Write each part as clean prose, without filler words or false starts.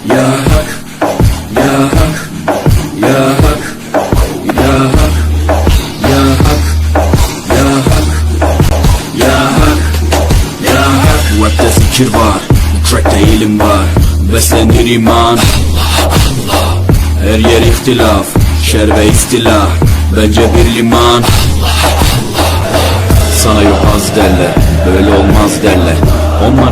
Ya Hak, Ya Hak, Ya Hak, Ya Hak, Ya Hak, Ya Hak, Ya Hak, Ya Hak. Webde zikir var, trackte ilim var, beslenir iman. Her yer ihtilaf, şer ve istilah, bence bir liman. Sana yok az derler, böyle olmaz derler. Onlar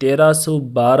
1312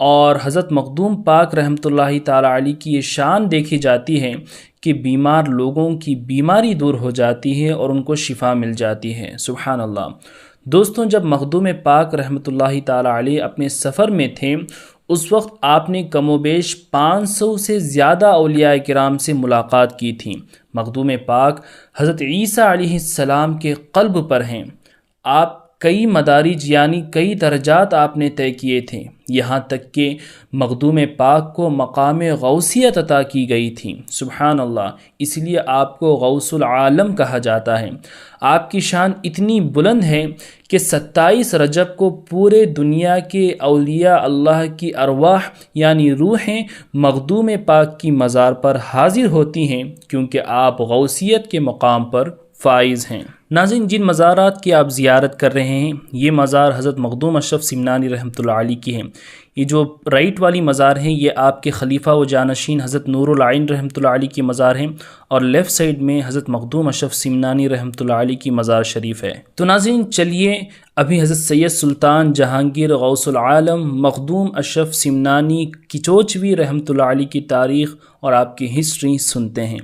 اور حضرت مخدوم پاک رحمۃ اللہ تعالی علیہ کی یہ شان دیکھی جاتی ہے کہ بیمار لوگوں کی بیماری دور ہو جاتی ہے اور ان کو شفا مل جاتی ہے۔ سبحان اللہ۔ دوستوں، جب مخدوم پاک رحمۃ اللہ تعالی علیہ اپنے سفر میں تھے، اس وقت آپ نے کم و بیش 500 سے زیادہ اولیاء کرام سے ملاقات کی تھی۔ مخدوم پاک حضرت عیسیٰ علیہ السلام کے قلب پر ہیں۔ آپ کئی مدارج یعنی کئی درجات آپ نے طے کیے تھے، یہاں تک کہ مخدوم پاک کو مقام غوثیت عطا کی گئی تھی۔ سبحان اللہ، اس لیے آپ کو غوث العالم کہا جاتا ہے۔ آپ کی شان اتنی بلند ہے کہ 27 رجب کو پورے دنیا کے اولیاء اللہ کی ارواح یعنی روحیں مخدوم پاک کی مزار پر حاضر ہوتی ہیں، کیونکہ آپ غوثیت کے مقام پر فائز ہیں۔ ناظرین، جن مزارات کی آپ زیارت کر رہے ہیں، یہ مزار حضرت مخدوم اشرف سمنانی رحمۃ اللہ علیہ کی ہیں۔ یہ جو رائٹ والی مزار ہیں، یہ آپ کے خلیفہ و جانشین حضرت نور العین رحمۃ اللہ علیہ کی مزار ہیں، اور لیفٹ سائڈ میں حضرت مخدوم اشرف سمنانی رحمۃ اللہ علیہ کی مزار شریف ہے۔ تو ناظرین، چلیے ابھی حضرت سید سلطان جہانگیر غوث العالم مخدوم اشرف سمنانی کچوچوی رحمۃ اللہ علیہ کی تاریخ اور آپ کی ہسٹری سنتے ہیں۔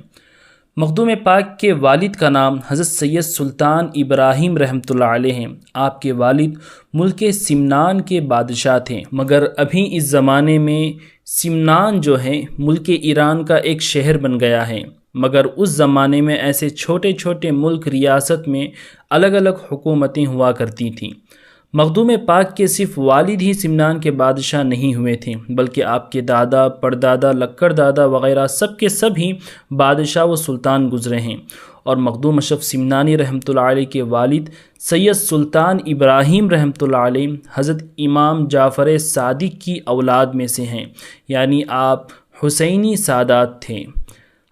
مخدوم پاک کے والد کا نام حضرت سید سلطان ابراہیم رحمۃ اللہ علیہ ہیں۔ آپ کے والد ملک سمنان کے بادشاہ تھے، مگر ابھی اس زمانے میں سمنان جو ہے ملک ایران کا ایک شہر بن گیا ہے، مگر اس زمانے میں ایسے چھوٹے چھوٹے ملک ریاست میں الگ الگ حکومتیں ہوا کرتی تھیں۔ مخدوم پاک کے صرف والد ہی سمنان کے بادشاہ نہیں ہوئے تھے، بلکہ آپ کے دادا، پردادا، لکڑ دادا وغیرہ سب کے سب ہی بادشاہ و سلطان گزرے ہیں، اور مخدوم اشرف سمنانی رحمۃ اللہ علیہ کے والد سید سلطان ابراہیم رحمۃ اللہ علیہ حضرت امام جعفر صادق کی اولاد میں سے ہیں، یعنی آپ حسینی سادات تھے۔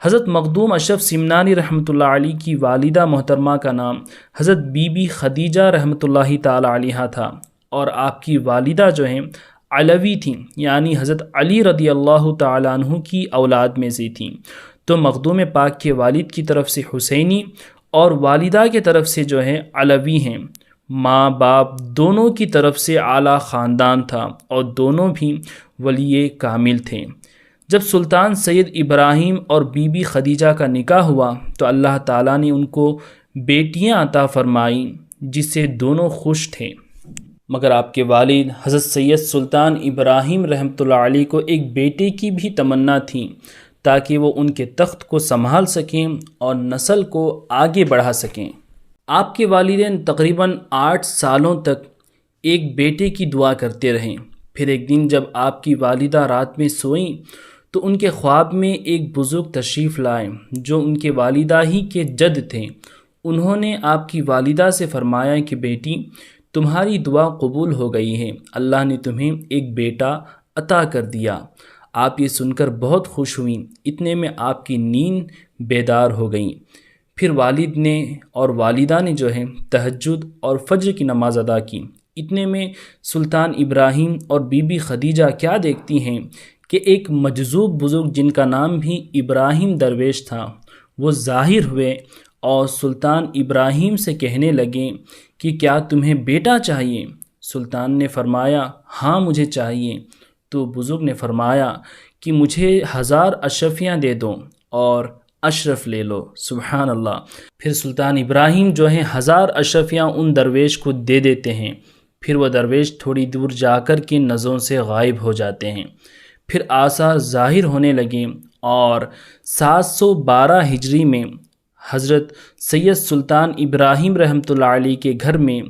حضرت مخدوم اشرف سمنانی رحمۃ اللہ علیہ کی والدہ محترمہ کا نام حضرت بی بی خدیجہ رحمۃ اللہ تعالی علیہ تھا، اور آپ کی والدہ جو ہیں علوی تھیں، یعنی حضرت علی رضی اللہ تعالیٰ عنہ کی اولاد میں سے تھیں۔ تو مخدوم پاک کے والد کی طرف سے حسینی اور والدہ کی طرف سے جو ہے علوی ہیں۔ ماں باپ دونوں کی طرف سے اعلیٰ خاندان تھا، اور دونوں بھی ولی کامل تھے۔ جب سلطان سید ابراہیم اور بی بی خدیجہ کا نکاح ہوا تو اللہ تعالیٰ نے ان کو بیٹیاں عطا فرمائیں، جس سے دونوں خوش تھے، مگر آپ کے والد حضرت سید سلطان ابراہیم رحمۃ اللہ علیہ کو ایک بیٹے کی بھی تمنا تھی، تاکہ وہ ان کے تخت کو سنبھال سکیں اور نسل کو آگے بڑھا سکیں۔ آپ کے والدین تقریباً 8 سالوں تک ایک بیٹے کی دعا کرتے رہے۔ پھر ایک دن جب آپ کی والدہ رات میں سوئیں تو ان کے خواب میں ایک بزرگ تشریف لائے جو ان کے والدہ ہی کے جد تھے۔ انہوں نے آپ کی والدہ سے فرمایا کہ بیٹی، تمہاری دعا قبول ہو گئی ہے، اللہ نے تمہیں ایک بیٹا عطا کر دیا۔ آپ یہ سن کر بہت خوش ہوئیں، اتنے میں آپ کی نیند بیدار ہو گئیں۔ پھر والد نے اور والدہ نے جو ہے تہجد اور فجر کی نماز ادا کی۔ اتنے میں سلطان ابراہیم اور بی بی خدیجہ کیا دیکھتی ہیں کہ ایک مجذوب بزرگ جن کا نام بھی ابراہیم درویش تھا، وہ ظاہر ہوئے اور سلطان ابراہیم سے کہنے لگے کہ کیا تمہیں بیٹا چاہیے؟ سلطان نے فرمایا ہاں مجھے چاہیے۔ تو بزرگ نے فرمایا کہ مجھے 1000 اشرفیاں دے دو اور اشرف لے لو۔ سبحان اللہ۔ پھر سلطان ابراہیم جو ہیں 1000 اشرفیاں ان درویش کو دے دیتے ہیں۔ پھر وہ درویش تھوڑی دور جا کر کے نظروں سے غائب ہو جاتے ہیں۔ پھر آثار ظاہر ہونے لگے اور 712 ہجری میں حضرت سید سلطان ابراہیم رحمۃ اللہ علیہ کے گھر میں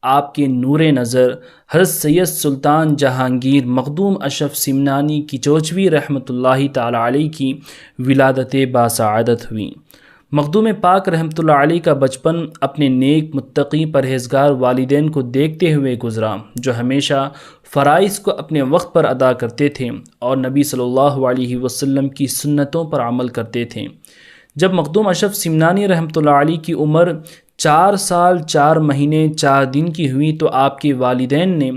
آپ کے نور نظر حضرت سید سلطان جہانگیر مخدوم اشرف سمنانی کچوچوی رحمۃ اللہ تعالی علیہ کی ولادت باسعادت ہوئی۔ مخدوم پاک رحمۃ اللہ علیہ کا بچپن اپنے نیک متقی پرہیزگار والدین کو دیکھتے ہوئے گزرا، جو ہمیشہ فرائض کو اپنے وقت پر ادا کرتے تھے اور نبی صلی اللہ علیہ وسلم کی سنتوں پر عمل کرتے تھے۔ جب مخدوم اشرف سمنانی رحمۃ اللہ علیہ کی عمر 4 سال 4 مہینے 4 دن کی ہوئی تو آپ کے والدین نے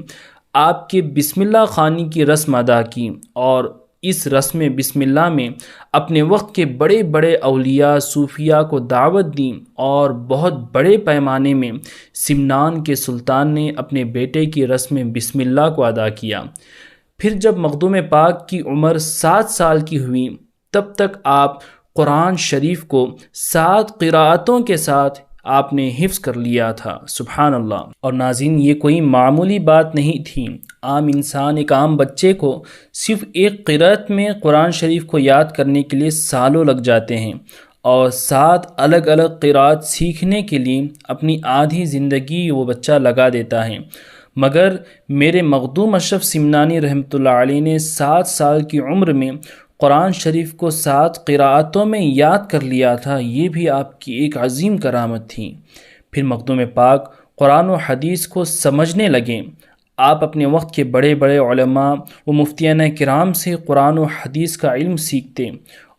آپ کے بسم اللہ خوانی کی رسم ادا کی، اور اس رسم بسم اللہ میں اپنے وقت کے بڑے بڑے اولیاء صوفیاء کو دعوت دی، اور بہت بڑے پیمانے میں سمنان کے سلطان نے اپنے بیٹے کی رسم بسم اللہ کو ادا کیا۔ پھر جب مخدوم پاک کی عمر 7 سال کی ہوئی تب تک آپ قرآن شریف کو 7 قراءتوں کے ساتھ آپ نے حفظ کر لیا تھا۔ سبحان اللہ۔ اور ناظرین، یہ کوئی معمولی بات نہیں تھی۔ عام انسان، ایک عام بچے کو صرف ایک قرأت میں قرآن شریف کو یاد کرنے کے لیے سالوں لگ جاتے ہیں، اور 7 الگ الگ قرأت سیکھنے کے لیے اپنی آدھی زندگی وہ بچہ لگا دیتا ہے۔ مگر میرے مخدوم اشرف سمنانی رحمۃ اللہ علیہ نے 7 سال کی عمر میں قرآن شریف کو 7 قراءتوں میں یاد کر لیا تھا۔ یہ بھی آپ کی ایک عظیم کرامت تھی۔ پھر مخدوم پاک قرآن و حدیث کو سمجھنے لگے۔ آپ اپنے وقت کے بڑے بڑے علماء و مفتیان کرام سے قرآن و حدیث کا علم سیکھتے،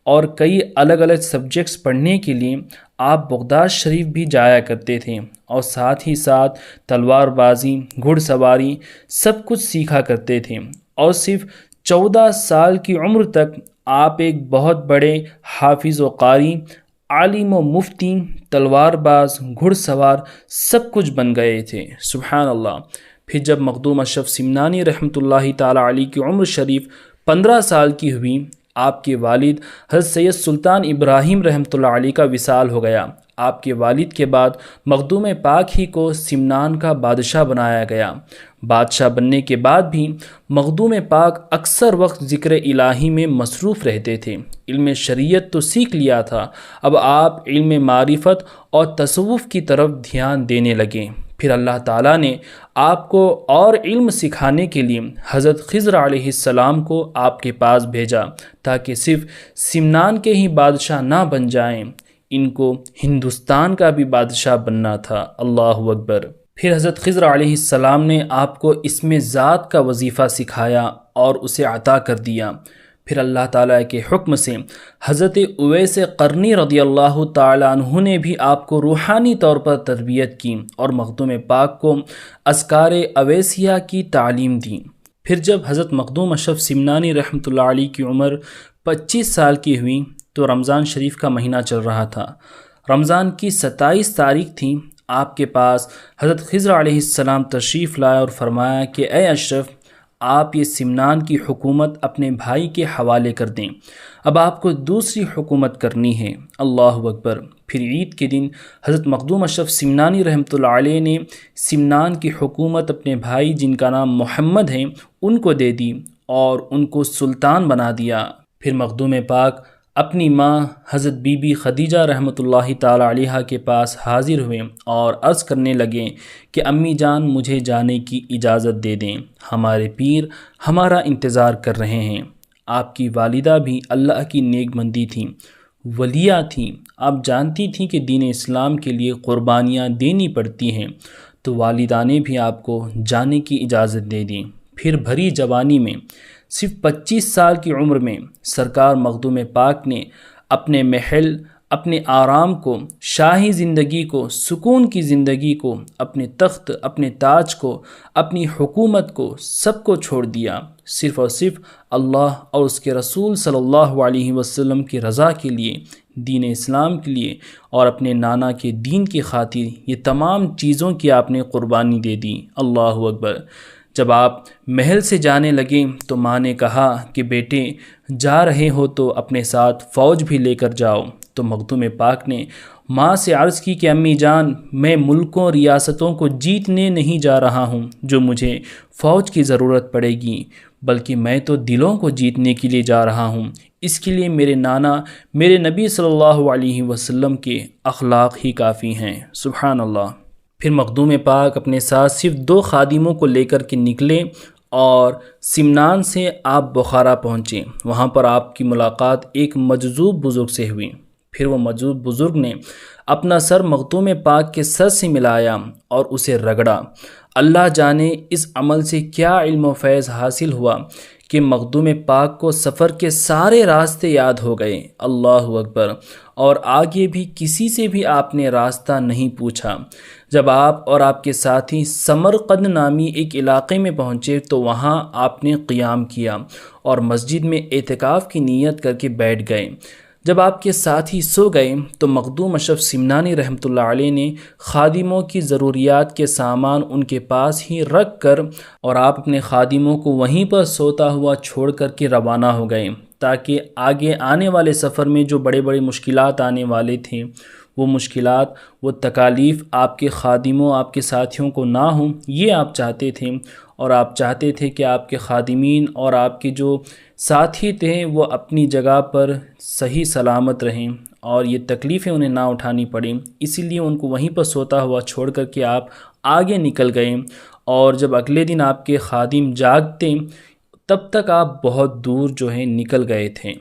اور کئی الگ الگ سبجیکٹس پڑھنے کے لیے آپ بغداد شریف بھی جایا کرتے تھے، اور ساتھ ہی ساتھ تلوار بازی، گھڑ سواری سب کچھ سیکھا کرتے تھے۔ اور صرف 14 سال کی عمر تک آپ ایک بہت بڑے حافظ و قاری، عالم و مفتی، تلوار باز، گھڑ سوار سب کچھ بن گئے تھے۔ سبحان اللہ۔ پھر جب مخدوم اشرف سمنانی رحمۃ اللہ تعالی علیہ کی عمر شریف 15 سال کی ہوئی، آپ کے والد حضرت سید سلطان ابراہیم رحمۃ اللہ علیہ کا وصال ہو گیا۔ آپ کے والد کے بعد مخدوم پاک ہی کو سمنان کا بادشاہ بنایا گیا۔ بادشاہ بننے کے بعد بھی مخدوم پاک اکثر وقت ذکر الہی میں مصروف رہتے تھے۔ علم شریعت تو سیکھ لیا تھا، اب آپ علم معرفت اور تصوف کی طرف دھیان دینے لگے۔ پھر اللہ تعالیٰ نے آپ کو اور علم سکھانے کے لیے حضرت خضر علیہ السلام کو آپ کے پاس بھیجا، تاکہ صرف سمنان کے ہی بادشاہ نہ بن جائیں، ان کو ہندوستان کا بھی بادشاہ بننا تھا۔ اللہ اکبر۔ پھر حضرت خضر علیہ السلام نے آپ کو اسم ذات کا وظیفہ سکھایا اور اسے عطا کر دیا۔ پھر اللہ تعالیٰ کے حکم سے حضرت اویس قرنی رضی اللہ تعالیٰ عنہ نے بھی آپ کو روحانی طور پر تربیت کی اور مخدوم پاک کو اذکار اویسیہ کی تعلیم دی۔ پھر جب حضرت مخدوم اشرف سمنانی رحمۃ اللہ علیہ کی عمر 25 سال کی ہوئی تو رمضان شریف کا مہینہ چل رہا تھا۔ رمضان کی 27 تاریخ تھی۔ آپ کے پاس حضرت خضر علیہ السلام تشریف لائے اور فرمایا کہ اے اشرف، آپ یہ سمنان کی حکومت اپنے بھائی کے حوالے کر دیں، اب آپ کو دوسری حکومت کرنی ہے۔ اللہ اکبر۔ پھر عید کے دن حضرت مخدوم اشرف سمنانی رحمۃ اللہ علیہ نے سمنان کی حکومت اپنے بھائی جن کا نام محمد ہے ان کو دے دی اور ان کو سلطان بنا دیا۔ پھر مخدوم پاک اپنی ماں حضرت بی بی خدیجہ رحمۃ اللہ تعالی علیہا کے پاس حاضر ہوئے اور عرض کرنے لگے کہ امی جان مجھے جانے کی اجازت دے دیں، ہمارے پیر ہمارا انتظار کر رہے ہیں۔ آپ کی والدہ بھی اللہ کی نیک بندی تھیں، ولیہ تھیں۔ آپ جانتی تھیں کہ دین اسلام کے لیے قربانیاں دینی پڑتی ہیں، تو والدہ نے بھی آپ کو جانے کی اجازت دے دی۔ پھر بھری جوانی میں صرف 25 سال کی عمر میں سرکار مخدوم پاک نے اپنے محل، اپنے آرام کو، شاہی زندگی کو، سکون کی زندگی کو، اپنے تخت، اپنے تاج کو، اپنی حکومت کو، سب کو چھوڑ دیا، صرف اور صرف اللہ اور اس کے رسول صلی اللہ علیہ وسلم کی رضا کے لیے، دین اسلام کے لیے، اور اپنے نانا کے دین کی خاطر یہ تمام چیزوں کی آپ نے قربانی دے دی۔ اللہ اکبر۔ جب آپ محل سے جانے لگے تو ماں نے کہا کہ بیٹے جا رہے ہو تو اپنے ساتھ فوج بھی لے کر جاؤ۔ تو مخدوم پاک نے ماں سے عرض کی کہ امی جان، میں ملکوں ریاستوں کو جیتنے نہیں جا رہا ہوں جو مجھے فوج کی ضرورت پڑے گی، بلکہ میں تو دلوں کو جیتنے کے لیے جا رہا ہوں۔ اس کے لیے میرے نانا، میرے نبی صلی اللہ علیہ وسلم کے اخلاق ہی کافی ہیں۔ سبحان اللہ۔ پھر مخدوم پاک اپنے ساتھ صرف 2 خادموں کو لے کر کے نکلے اور سمنان سے آپ بخارا پہنچے۔ وہاں پر آپ کی ملاقات ایک مجذوب بزرگ سے ہوئی۔ پھر وہ مجذوب بزرگ نے اپنا سر مخدوم پاک کے سر سے ملایا اور اسے رگڑا۔ اللہ جانے اس عمل سے کیا علم و فیض حاصل ہوا کہ مخدوم پاک کو سفر کے سارے راستے یاد ہو گئے۔ اللہ اکبر۔ اور آگے بھی کسی سے بھی آپ نے راستہ نہیں پوچھا۔ جب آپ اور آپ کے ساتھی سمرقند نامی ایک علاقے میں پہنچے تو وہاں آپ نے قیام کیا اور مسجد میں اعتکاف کی نیت کر کے بیٹھ گئے۔ جب آپ کے ساتھی سو گئے تو مخدوم اشرف سمنانی رحمۃ اللہ علیہ نے خادموں کی ضروریات کے سامان ان کے پاس ہی رکھ کر اور آپ اپنے خادموں کو وہیں پر سوتا ہوا چھوڑ کر کے روانہ ہو گئے، تاکہ آگے آنے والے سفر میں جو بڑے بڑے مشکلات آنے والے تھے وہ مشکلات، وہ تکالیف آپ کے خادموں، آپ کے ساتھیوں کو نہ ہوں، یہ آپ چاہتے تھے۔ اور آپ چاہتے تھے کہ آپ کے خادمین اور آپ کے جو ساتھی تھے وہ اپنی جگہ پر صحیح سلامت رہیں اور یہ تکلیفیں انہیں نہ اٹھانی پڑیں، اسی لیے ان کو وہیں پر سوتا ہوا چھوڑ کر کے آپ آگے نکل گئے۔ اور جب اگلے دن آپ کے خادم جاگتے تب تک آپ بہت دور جو ہے نکل گئے تھے۔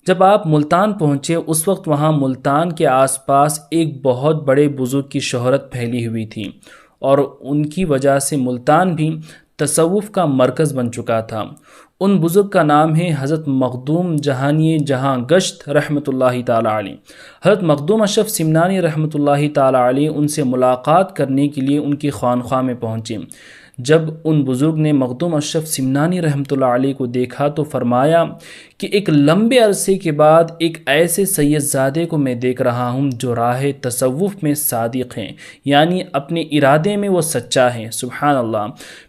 جب آپ ملتان پہنچے اس وقت وہاں ملتان کے آس پاس ایک بہت بڑے بزرگ کی شہرت پھیلی ہوئی تھی، اور ان کی وجہ سے ملتان بھی تصوف کا مرکز بن چکا تھا۔ ان بزرگ کا نام ہے حضرت مخدوم جہانی جہاں گشت رحمۃ اللہ تعالی علیہ۔ حضرت مخدوم اشرف سمنانی رحمۃ اللہ تعالی علیہ ان سے ملاقات کرنے کے لیے ان کی خانقاہ میں پہنچے۔ جب ان بزرگ نے مخدوم اشرف سمنانی رحمۃ اللہ علیہ کو دیکھا تو فرمایا کہ ایک لمبے عرصے کے بعد ایک ایسے سید زادے کو میں دیکھ رہا ہوں جو راہ تصوف میں صادق ہیں، یعنی اپنے ارادے میں وہ سچا ہے، سبحان اللہ۔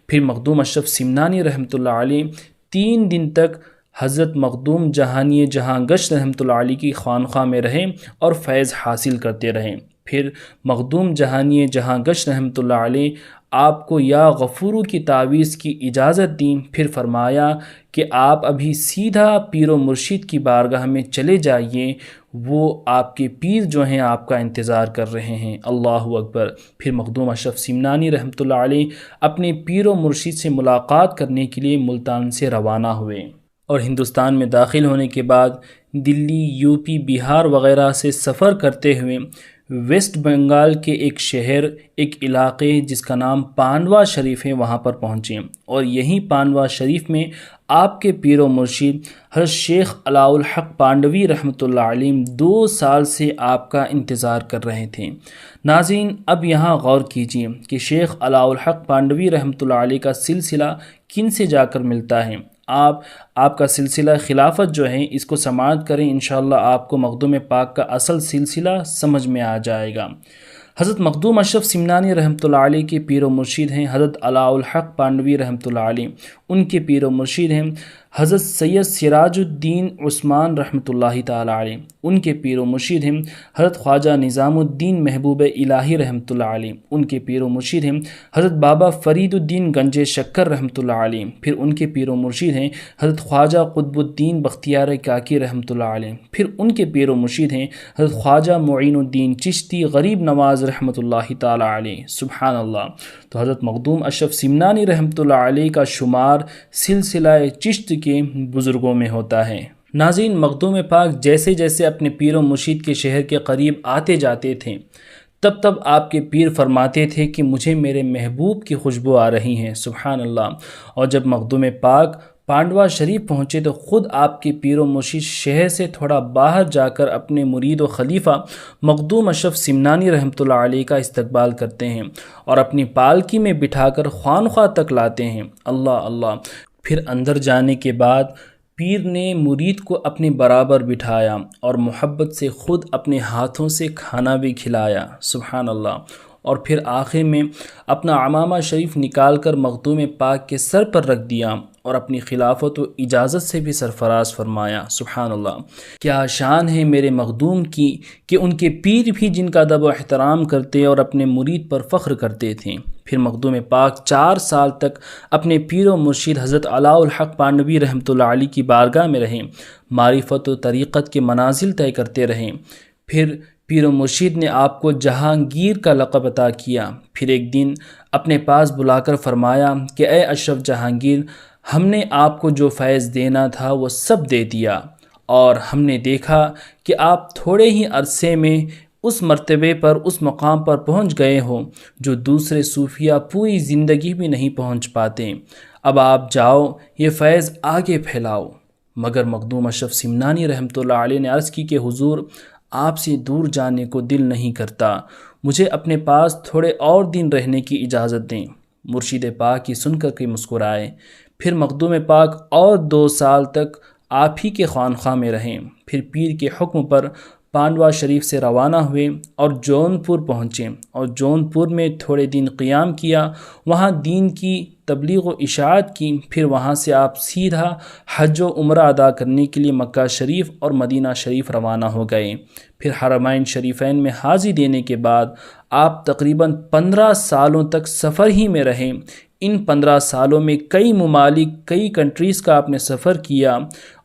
پھر مخدوم اشرف سمنانی رحمۃ اللہ علیہ 3 دن تک حضرت مخدوم جہانی جہاں گشت رحمۃ اللہ علیہ کی خانقاہ میں رہے اور فیض حاصل کرتے رہے۔ پھر مخدوم جہانی جہاں گشت رحمۃ اللہ علیہ آپ کو یا غفورو کی تعویذ کی اجازت دیں، پھر فرمایا کہ آپ ابھی سیدھا پیر و مرشد کی بارگاہ میں چلے جائیے، وہ آپ کے پیر جو ہیں آپ کا انتظار کر رہے ہیں، اللہ اکبر۔ پھر مخدوم اشرف سمنانی رحمۃ اللہ علیہ اپنے پیر و مرشد سے ملاقات کرنے کے لیے ملتان سے روانہ ہوئے، اور ہندوستان میں داخل ہونے کے بعد دلی، یو پی، بہار وغیرہ سے سفر کرتے ہوئے ویسٹ بنگال کے ایک شہر، ایک علاقے جس کا نام پانڈوا شریف ہے، وہاں پر پہنچے، اور یہیں پانڈوا شریف میں آپ کے پیر و مرشد حضرت شیخ علاء الحق پانڈوی رحمۃ اللہ علیہ 2 سال سے آپ کا انتظار کر رہے تھے۔ ناظرین، اب یہاں غور کیجئے کہ شیخ علاء الحق پانڈوی رحمۃ اللہ علیہ کا سلسلہ کن سے جا کر ملتا ہے۔ آپ کا سلسلہ خلافت جو ہے اس کو سماعت کریں، انشاءاللہ آپ کو مخدوم پاک کا اصل سلسلہ سمجھ میں آ جائے گا۔ حضرت مخدوم اشرف سمنانی رحمۃ اللہ علیہ کے پیر و مرشد ہیں حضرت علاء الحق پانڈوی رحمۃ اللہ علیہ، ان کے پیر و مرشد ہیں حضرت سید سراج الدین عثمان رحمۃ اللہ تعالی علیہ، ان کے پیر و مرشد ہیں حضرت خواجہ نظام الدین محبوب الہی رحمۃ اللہ علیہ، ان کے پیر و مرشد ہیں حضرت بابا فرید الدین گنج شکر رحمۃ اللہ علیہ، پھر ان کے پیر و مرشد ہیں حضرت خواجہ قطب الدین بختیار کاکی رحمۃ اللہ علیہ، پھر ان کے پیر و مرشد ہیں حضرت خواجہ معین الدین چشتی غریب نواز رحمۃ اللہ تعالی علیہ، سبحان اللہ۔ تو حضرت مخدوم اشرف سمنانی رحمۃ اللہ علیہ کا شمار سلسلہ چشت کے بزرگوں میں ہوتا ہے۔ ناظرین، مخدوم پاک جیسے جیسے اپنے پیر و مرشد کے شہر کے قریب آتے جاتے تھے تب تب آپ کے پیر فرماتے تھے کہ مجھے میرے محبوب کی خوشبو آ رہی ہے، سبحان اللہ۔ اور جب مخدوم پاک پانڈوا شریف پہنچے تو خود آپ کے پیر و مرشد شہر سے تھوڑا باہر جا کر اپنے مرید و خلیفہ مخدوم اشرف سمنانی رحمۃ اللہ علیہ کا استقبال کرتے ہیں اور اپنی پالکی میں بٹھا کر خانقاہ تک لاتے ہیں، اللہ اللہ۔ پھر اندر جانے کے بعد پیر نے مرید کو اپنے برابر بٹھایا اور محبت سے خود اپنے ہاتھوں سے کھانا بھی کھلایا، سبحان اللہ۔ اور پھر آخر میں اپنا عمامہ شریف نکال کر مخدوم پاک کے سر پر رکھ دیا اور اپنی خلافت و اجازت سے بھی سرفراز فرمایا، سبحان اللہ۔ کیا شان ہے میرے مخدوم کی کہ ان کے پیر بھی جن کا ادب و احترام کرتے اور اپنے مرید پر فخر کرتے تھے۔ پھر مخدوم پاک 4 سال تک اپنے پیر و مرشد حضرت علاء الحق پانڈوی رحمۃ اللہ علیہ کی بارگاہ میں رہیں، معرفت و طریقت کے منازل طے کرتے رہیں۔ پھر پیر و مرشد نے آپ کو جہانگیر کا لقب عطا کیا۔ پھر ایک دن اپنے پاس بلا کر فرمایا کہ اے اشرف جہانگیر، ہم نے آپ کو جو فیض دینا تھا وہ سب دے دیا، اور ہم نے دیکھا کہ آپ تھوڑے ہی عرصے میں اس مرتبے پر، اس مقام پر پہنچ گئے ہو جو دوسرے صوفیہ پوری زندگی بھی نہیں پہنچ پاتے۔ اب آپ جاؤ، یہ فیض آگے پھیلاؤ۔ مگر مخدوم اشرف سمنانی رحمۃ اللہ علیہ نے عرض کی کہ حضور، آپ سے دور جانے کو دل نہیں کرتا، مجھے اپنے پاس تھوڑے اور دن رہنے کی اجازت دیں۔ مرشد پاک کی سن کر کے مسکرائے۔ پھر مخدوم پاک اور 2 سال تک آپ ہی کے خانقاہ میں رہیں۔ پھر پیر کے حکم پر پانڈوا شریف سے روانہ ہوئے اور جونپور پہنچے اور جونپور میں تھوڑے دن قیام کیا، وہاں دین کی تبلیغ و اشاعت کی۔ پھر وہاں سے آپ سیدھا حج و عمرہ ادا کرنے کے لیے مکہ شریف اور مدینہ شریف روانہ ہو گئے۔ پھر حرمین شریفین میں حاضری دینے کے بعد آپ تقریباً 15 سالوں تک سفر ہی میں رہے۔ ان 15 سالوں میں کئی ممالک، کئی کنٹریز کا آپ نے سفر کیا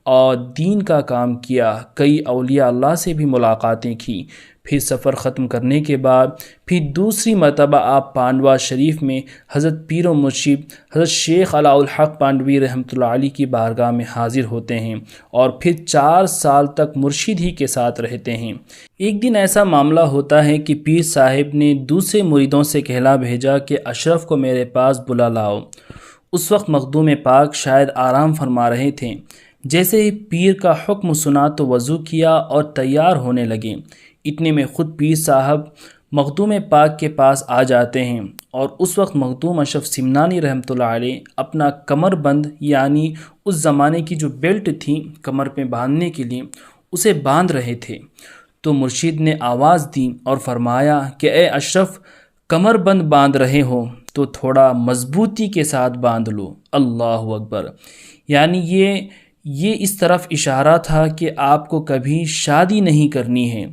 اور دین کا کام کیا، کئی اولیاء اللہ سے بھی ملاقاتیں کی۔ پھر سفر ختم کرنے کے بعد پھر دوسری مرتبہ آپ پانڈوا شریف میں حضرت پیر و مرشد حضرت شیخ علاء الحق پانڈوی رحمۃ اللہ علیہ کی بارگاہ میں حاضر ہوتے ہیں اور پھر 4 سال تک مرشد ہی کے ساتھ رہتے ہیں۔ ایک دن ایسا معاملہ ہوتا ہے کہ پیر صاحب نے دوسرے مریدوں سے کہلا بھیجا کہ اشرف کو میرے پاس بلا لاؤ۔ اس وقت مخدوم پاک شاید آرام فرما رہے تھے۔ جیسے ہی پیر کا حکم سنا تو وضو کیا اور تیار ہونے لگے۔ اتنے میں خود پیر صاحب مخدوم پاک کے پاس آ جاتے ہیں اور اس وقت مخدوم اشرف سمنانی رحمۃ اللہ علیہ اپنا کمر بند، یعنی اس زمانے کی جو بیلٹ تھی کمر پہ باندھنے کے لیے، اسے باندھ رہے تھے۔ تو مرشد نے آواز دی اور فرمایا کہ اے اشرف، کمر بند باندھ رہے ہو تو تھوڑا مضبوطی کے ساتھ باندھ لو۔ اللہ اکبر! یعنی یہ اس طرف اشارہ تھا کہ آپ کو کبھی شادی نہیں کرنی ہے۔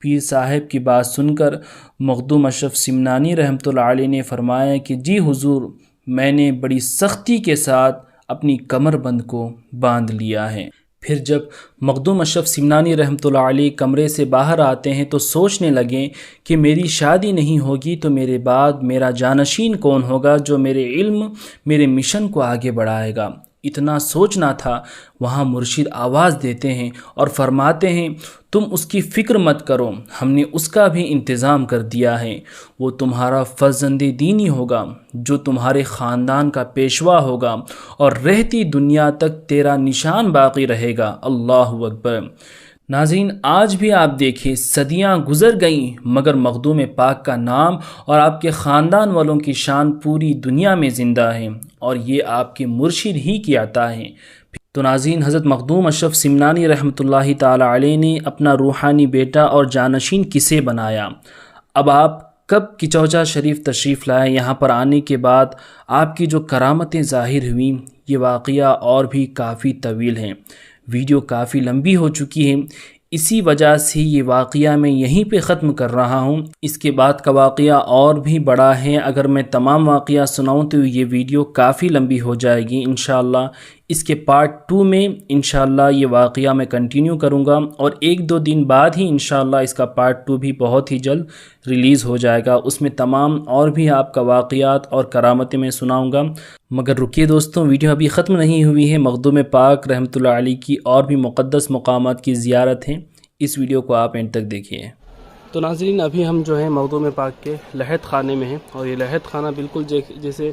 پیر صاحب کی بات سن کر مخدوم اشرف سمنانی رحمۃ اللہ علیہ نے فرمایا کہ جی حضور، میں نے بڑی سختی کے ساتھ اپنی کمر بند کو باندھ لیا ہے۔ پھر جب مخدوم اشرف سمنانی رحمۃ اللہ علیہ کمرے سے باہر آتے ہیں تو سوچنے لگے کہ میری شادی نہیں ہوگی تو میرے بعد میرا جانشین کون ہوگا جو میرے علم، میرے مشن کو آگے بڑھائے گا۔ اتنا سوچنا تھا، وہاں مرشد آواز دیتے ہیں اور فرماتے ہیں تم اس کی فکر مت کرو، ہم نے اس کا بھی انتظام کر دیا ہے۔ وہ تمہارا فرزند دینی ہوگا جو تمہارے خاندان کا پیشوا ہوگا اور رہتی دنیا تک تیرا نشان باقی رہے گا۔ اللہ اکبر! ناظرین، آج بھی آپ دیکھیں صدیاں گزر گئیں مگر مخدوم پاک کا نام اور آپ کے خاندان والوں کی شان پوری دنیا میں زندہ ہے اور یہ آپ کے مرشد ہی کی عطا ہے۔ تو ناظرین، حضرت مخدوم اشرف سمنانی رحمۃ اللہ تعالی علیہ نے اپنا روحانی بیٹا اور جانشین کسے بنایا؟ اب آپ کب کچوچا شریف تشریف لائے؟ یہاں پر آنے کے بعد آپ کی جو کرامتیں ظاہر ہوئیں، یہ واقعہ اور بھی کافی طویل ہیں، ویڈیو کافی لمبی ہو چکی ہے، اسی وجہ سے یہ واقعہ میں یہیں پہ ختم کر رہا ہوں۔ اس کے بعد کا واقعہ اور بھی بڑا ہے، اگر میں تمام واقعہ سناؤں تو یہ ویڈیو کافی لمبی ہو جائے گی۔ انشاءاللہ اس کے پارٹ 2 میں انشاءاللہ یہ واقعہ میں کنٹینیو کروں گا اور 1-2 دن بعد ہی انشاءاللہ اس کا پارٹ 2 بھی بہت ہی جلد ریلیز ہو جائے گا۔ اس میں تمام اور بھی آپ کا واقعات اور کرامتیں میں سناؤں گا۔ مگر رکیے دوستوں، ویڈیو ابھی ختم نہیں ہوئی ہے، مخدوم پاک رحمۃ اللہ علیہ کی اور بھی مقدس مقامات کی زیارت ہے، اس ویڈیو کو آپ اینڈ تک دیکھیے۔ تو ناظرین، ابھی ہم جو ہے مخدوم پاک کے لحد خانے میں ہیں اور یہ لحد خانہ بالکل جیسے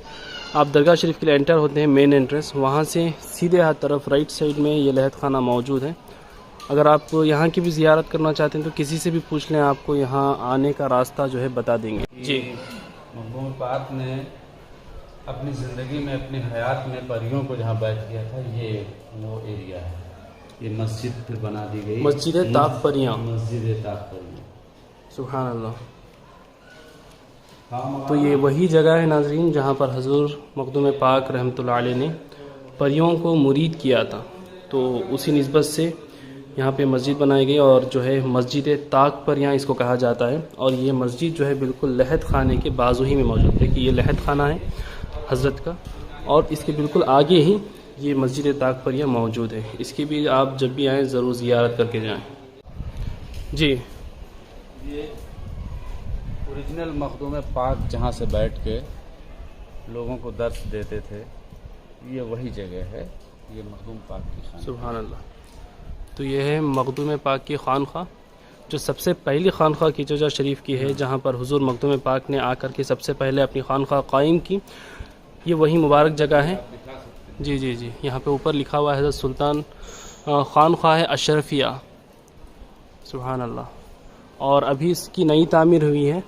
آپ درگاہ شریف کے لیے انٹر ہوتے ہیں مین انٹرنس، وہاں سے سیدھے ہاتھ طرف رائٹ سائڈ میں یہ لحد خانہ موجود ہے۔ اگر آپ یہاں کی بھی زیارت کرنا چاہتے ہیں تو کسی سے بھی پوچھ لیں، آپ کو یہاں آنے کا راستہ جو ہے بتا دیں گے۔ جی، مخدوم پاک نے اپنی زندگی میں، اپنی حیات میں پریوں کو جہاں بیٹھ کیا تھا، یہ وہ ایریا ہے۔ یہ مسجد پھر بنا دی گئی، مسجد طاق پریاں، مسجد طاق پریاں۔ سبحان اللہ! تو یہ وہی جگہ ہے ناظرین جہاں پر حضور مخدوم پاک رحمۃ اللہ علیہ نے پریوں کو مرید کیا تھا، تو اسی نسبت سے یہاں پہ مسجد بنائی گئی اور جو ہے مسجد طاق پریاں اس کو کہا جاتا ہے۔ اور یہ مسجد جو ہے بالکل لحد خانے کے بازو ہی میں موجود ہے کہ یہ لحد خانہ ہے حضرت کا، اور اس کے بالکل آگے ہی یہ مسجد طاق پریاں موجود ہے۔ اس کی بھی آپ جب بھی آئیں ضرور زیارت کر کے جائیں۔ جی، یہ اوریجنل مخدوم پاک جہاں سے بیٹھ کے لوگوں کو درس دیتے تھے، یہ وہی جگہ ہے، یہ مخدوم پاک کی خانہ۔ سبحان اللہ! تو یہ ہے مخدوم پاک کی خانقاہ، جو سب سے پہلی خانقاہ کچوچا شریف کی ہے، جہاں پر حضور مخدوم پاک نے آ کر کے سب سے پہلے اپنی خانقاہ قائم کی۔ یہ وہی مبارک جگہ ہے۔ جی جی جی، یہاں پہ اوپر لکھا ہوا ہے حضرت سلطان خانقاہ اشرفیہ۔ سبحان اللہ! اور ابھی اس کی نئی تعمیر ہوئی ہے،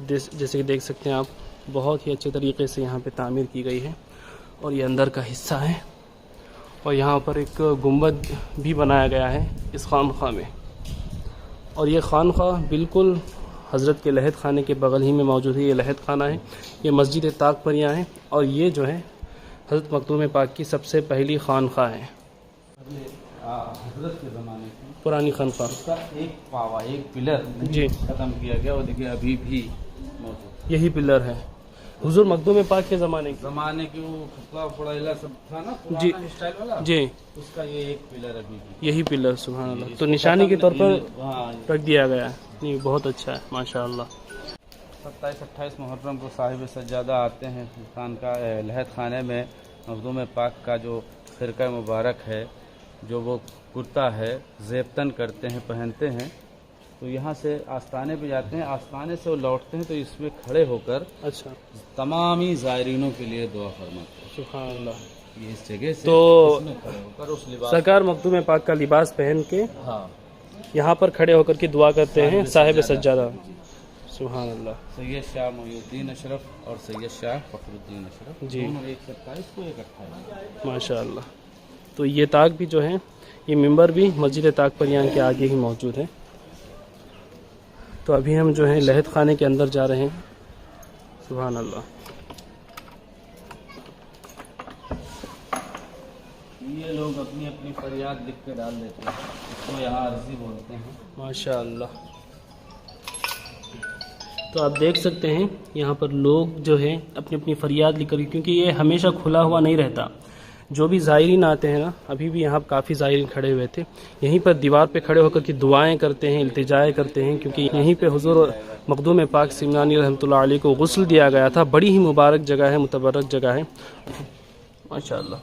جیسے کہ دیکھ سکتے ہیں آپ، بہت ہی اچھے طریقے سے یہاں پہ تعمیر کی گئی ہے، اور یہ اندر کا حصہ ہے اور یہاں پر ایک گنبد بھی بنایا گیا ہے اس خانقاہ میں، اور یہ خانقاہ بالکل حضرت کے لحد خانے کے بغل ہی میں موجود ہے۔ یہ لحد خانہ ہے، یہ مسجد طاق پریاں ہے، اور یہ جو ہے حضرت مخدوم پاک کی سب سے پہلی خانقاہ ہے، حضرت کے زمانے کی پرانی خانقاہ۔ اس کا ایک پاوا، ایک پلر جی ختم کیا گیا، وہ دیکھیے ابھی بھی موجود یہی پلر ہے حضور مخدوم پاک کے زمانے کی۔ زمانے کی وہ پھپڑا پھڑا سب تھا نا جی پرانا اسٹائل والا، جی اس کا یہ ایک پلر ابھی بھی یہی پلر، سبحان اللہ، تو نشانی کے طور پر ہاں۔ رکھ دیا گیا ہے۔ نہیں بہت اچھا ہے ماشاء اللہ۔ 27-28 محرم کو صاحب سجادہ آتے ہیں خان کا لحد خانے میں، مخدوم پاک کا جو خرقہ مبارک ہے، جو وہ کرتا ہے زیبتن کرتے ہیں، پہنتے ہیں، تو یہاں سے آستانے پہ جاتے ہیں، آستانے سے وہ لوٹتے ہیں تو اس میں کھڑے ہو کر اچھا، تمامی زائرینوں کے لیے دعا فرماتے ہیں۔ سبحان اللہ۔ یہ اس جگہ سے تو اس میں کھڑے ہو کر اس لباس، سرکار مخدوم پاک کا لباس پہن کے ہاں، یہاں پر کھڑے ہو کر کے دعا کرتے ہیں صاحب سجادہ۔ سبحان اللہ۔ سید شاہ محی الدین اشرف اور سید شاہ فخر الدین اشرف، جی، دونوں ایک 27 کو ایک 28۔ ماشاء اللہ۔ تو یہ طاق بھی جو ہے، یہ ممبر بھی مسجد طاق پریان کے آگے ہی موجود ہے۔ تو ابھی ہم جو ہے لحد خانے کے اندر جا رہے ہیں۔ سبحان اللہ۔ یہ لوگ اپنی اپنی فریاد لکھ کے ڈال دیتے ہیں، اس کو یہاں عرضی بولتے ہیں۔ ماشاء اللہ۔ تو آپ دیکھ سکتے ہیں یہاں پر لوگ جو ہے اپنی اپنی فریاد لکھ کر، کیونکہ یہ ہمیشہ کھلا ہوا نہیں رہتا، جو بھی زائرین آتے ہیں نا، ابھی بھی یہاں کافی زائرین کھڑے ہوئے تھے، یہیں پر دیوار پہ کھڑے ہو کر کے دعائیں کرتے ہیں، التجائیں کرتے ہیں، کیونکہ یہیں پہ حضور مخدوم پاک سمنانی رحمۃ اللہ علیہ کو غسل دیا گیا تھا۔ بڑی ہی مبارک جگہ ہے، متبرک جگہ ہے ماشاء اللہ۔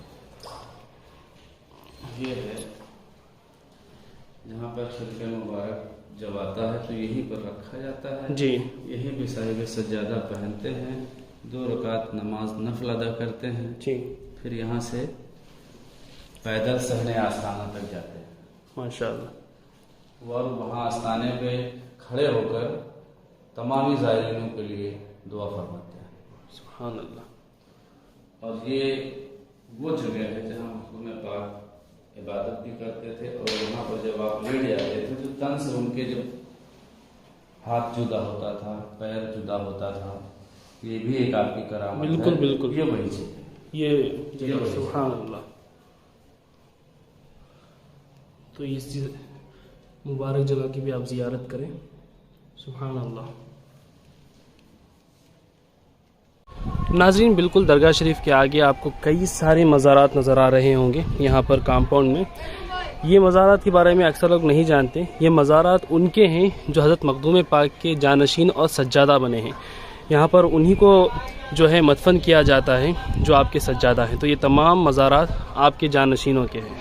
یہ ہے جہاں پر خرقہ مبارک جب آتا ہے تو یہیں پر رکھا جاتا ہے، جی، یہیں پہ صاحب سجادہ پہنتے ہیں، 2 رکعت نماز نفل ادا کرتے ہیں، جی، پھر یہاں سے پیدل صحن آستانہ تک جاتے ہیں، ماشاء اللہ۔ اور وہاں آستانے پہ کھڑے ہو کر تمامی زائرینوں کے لیے دعا فرماتے ہیں۔ سبحان اللہ۔ اور یہ وہ جگہ ہے جہاں مخدوم پاک عبادت بھی کرتے تھے، اور وہاں پر جب آپ لیٹ جاتے تھے تو تن سے ان کے جب ہاتھ جدا ہوتا تھا، پیر جدا ہوتا تھا، یہ بھی ایک آپ کی کرامت ہے۔ بالکل بالکل، یہ وہی چیز ہے۔ یہ جگہ، سبحان اللہ۔ تو اس مبارک جگہ کی بھی آپ زیارت کریں، سبحان اللہ۔ ناظرین، بالکل درگاہ شریف کے آگے آپ کو کئی سارے مزارات نظر آ رہے ہوں گے یہاں پر کمپاؤنڈ میں۔ یہ مزارات کے بارے میں اکثر لوگ نہیں جانتے، یہ مزارات ان کے ہیں جو حضرت مخدوم پاک کے جانشین اور سجادہ بنے ہیں۔ یہاں پر انہی کو جو ہے مدفن کیا جاتا ہے جو آپ کے سجادہ ہیں، تو یہ تمام مزارات آپ کے جانشینوں کے ہیں۔